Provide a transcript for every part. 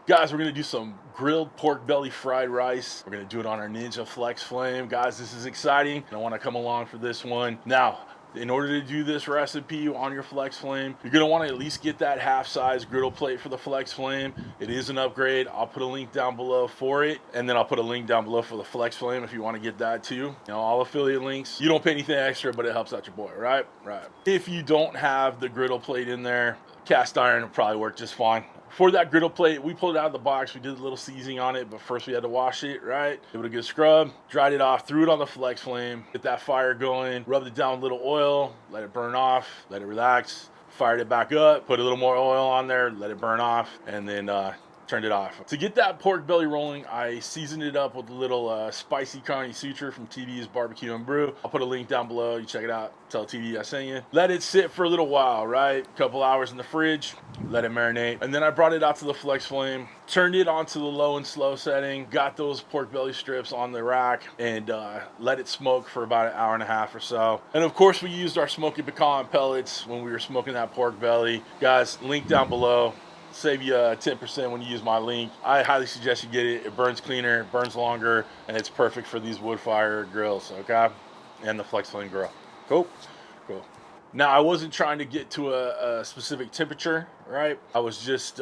Guys, we're gonna do some grilled pork belly fried rice. We're gonna do it on our Ninja FlexFlame. Guys, this is exciting, and I wanna come along for this one. Now, in order to do this recipe on your FlexFlame, you're gonna wanna at least get that half-size griddle plate for the FlexFlame. It is an upgrade. I'll put a link down below for it, and then I'll put a link down below for the FlexFlame if you wanna get that too. You know, all affiliate links. You don't pay anything extra, but it helps out your boy, right? Right. If you don't have the griddle plate in there, cast iron will probably work just fine. For that griddle plate, we pulled it out of the box. We did a little seasoning on it, but first we had to wash it, right? Give it a good scrub, dried it off, threw it on the FlexFlame, get that fire going, rubbed it down with a little oil, let it burn off, let it relax, fired it back up, put a little more oil on there, let it burn off, and then turned it off. To get that pork belly rolling, I seasoned it up with a little spicy carne suture from TV's Barbecue and Brew. I'll put a link down below. You check it out. Tell TV I sent you. Let it sit for a little while, right? A couple hours in the fridge. Let it marinate. And then I brought it out to the FlexFlame, turned it onto the low and slow setting, got those pork belly strips on the rack, and let it smoke for about an hour and a half or so. And of course, we used our Smoky Pecan pellets when we were smoking that pork belly. Guys, link down below. Save you 10% when you use my link. I highly suggest you get it. It burns cleaner, it burns longer, and it's perfect for these wood fire grills, okay? And the FlexFlame grill. Cool? Cool. Now, I wasn't trying to get to a specific temperature, right? I was just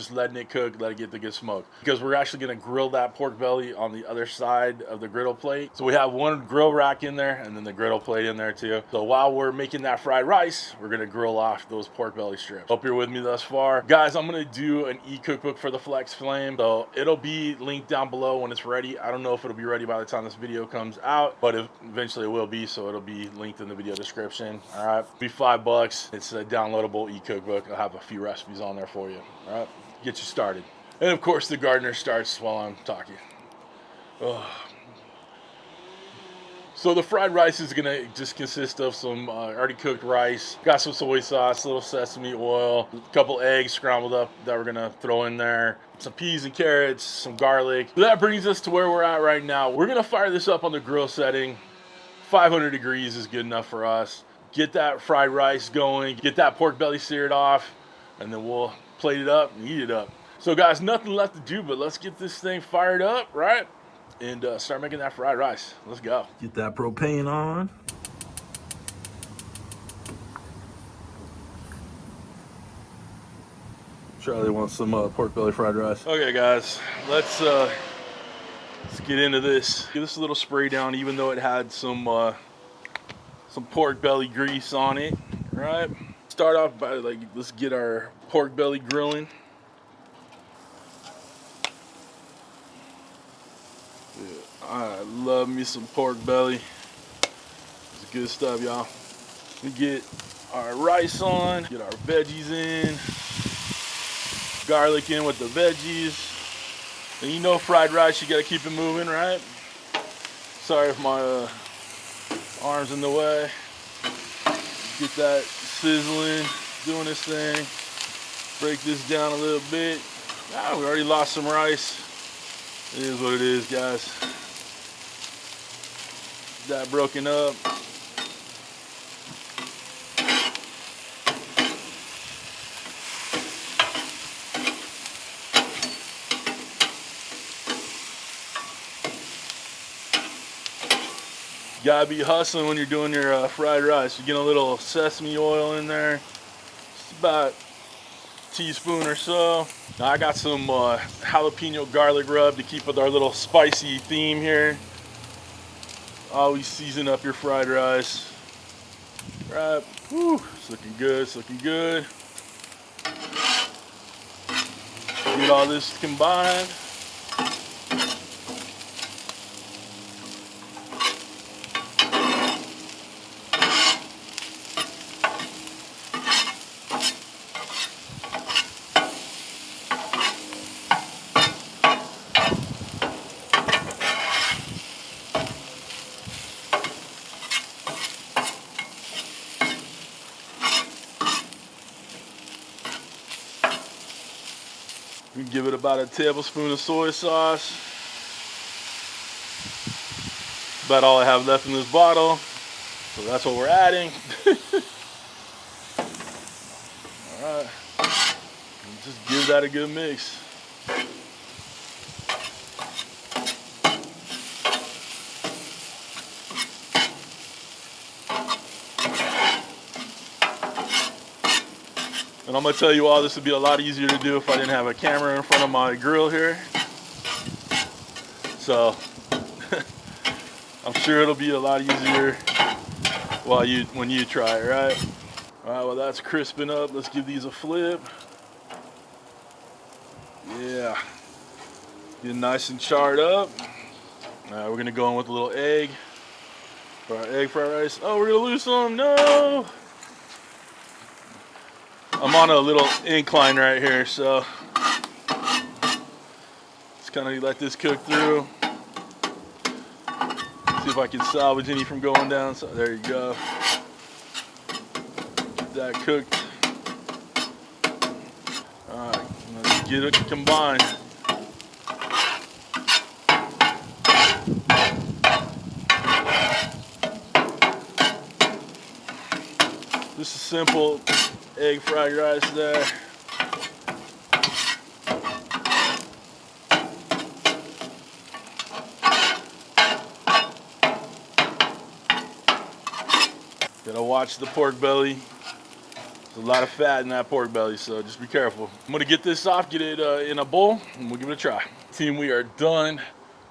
letting it cook, let it get the good smoke. Because we're actually gonna grill that pork belly on the other side of the griddle plate. So we have one grill rack in there and then the griddle plate in there too. So while we're making that fried rice, we're gonna grill off those pork belly strips. Hope you're with me thus far. Guys, I'm gonna do an e-cookbook for the FlexFlame. So it'll be linked down below when it's ready. I don't know if it'll be ready by the time this video comes out, but eventually it will be, so it'll be linked in the video description. All right, it'll be $5. It's a downloadable e-cookbook. I'll have a few recipes on there for you. All right. Get you started. And of course the gardener starts while I'm talking. Oh. So the fried rice is gonna just consist of some already cooked rice, got some soy sauce, a little sesame oil, a couple eggs scrambled up that we're gonna throw in there, some peas and carrots, some garlic. So that brings us to where we're at right now. We're gonna fire this up on the grill setting. 500 degrees is good enough for us. Get that fried rice going, get that pork belly seared off, and then we'll plate it up and heat it up. So guys, nothing left to do but let's get this thing fired up, right? And start making that fried rice. Let's go. Get that propane on. Charlie wants some pork belly fried rice. Okay guys, let's get into this. Give this a little spray down even though it had some pork belly grease on it, right? Start off by let's get our pork belly grilling. Yeah, I love me some pork belly. It's good stuff, y'all. We get our rice on, get our veggies in, garlic in with the veggies. And you know fried rice, you gotta keep it moving, right? Sorry if my arm's in the way. Get that sizzling, doing this thing. Break this down a little bit. Ah, we already lost some rice. It is what it is, guys. That broken up. You gotta be hustling when you're doing your fried rice. You get a little sesame oil in there. Just about a teaspoon or so. Now I got some jalapeno garlic rub to keep with our little spicy theme here. Always season up your fried rice. Right, whew, it's looking good, it's looking good. Get all this combined. We give it about a tablespoon of soy sauce. About all I have left in this bottle. So that's what we're adding. Alright. Just give that a good mix. And I'm gonna tell you all, this would be a lot easier to do if I didn't have a camera in front of my grill here. So I'm sure it'll be a lot easier when you try it, right? All right, well, that's crisping up. Let's give these a flip. Yeah, get nice and charred up. All right, we're gonna go in with a little egg for our egg fried rice. Oh, we're gonna lose some, no. I'm on a little incline right here, so just kind of let this cook through. See if I can salvage any from going down. So there you go. Get that cooked. All right, let's get it combined. Just a simple egg fried rice there. Gotta watch the pork belly. There's a lot of fat in that pork belly, so just be careful. I'm gonna get this off, get it in a bowl, and we'll give it a try. Team, we are done.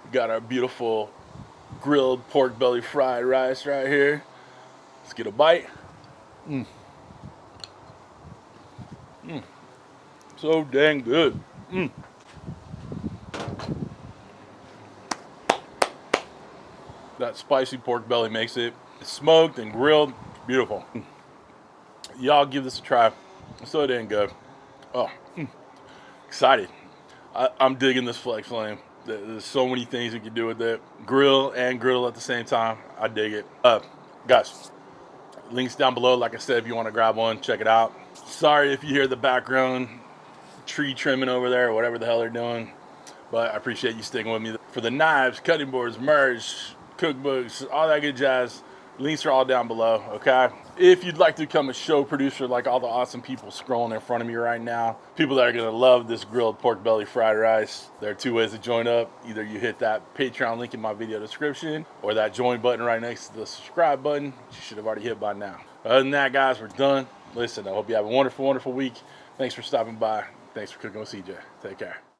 We got our beautiful grilled pork belly fried rice right here. Let's get a bite. So dang good. That spicy pork belly makes it smoked and grilled. Beautiful. Y'all give this a try. It's so dang good. Oh, excited. I'm digging this FlexFlame. There's so many things you can do with it. Grill and griddle at the same time. I dig it. Guys, links down below. Like I said, if you want to grab one, check it out. Sorry if you hear the background tree trimming over there or whatever the hell they're doing, but I appreciate you sticking with me. For the knives, cutting boards, merch, cookbooks, all that good jazz, links are all down below, okay? If you'd like to become a show producer like all the awesome people scrolling in front of me right now, people that are gonna love this grilled pork belly fried rice, there are two ways to join up. Either you hit that Patreon link in my video description or that join button right next to the subscribe button, which you should have already hit by now. Other than that, guys, we're done. Listen, I hope you have a wonderful, wonderful week. Thanks for stopping by. Thanks for cooking with CJ. Take care.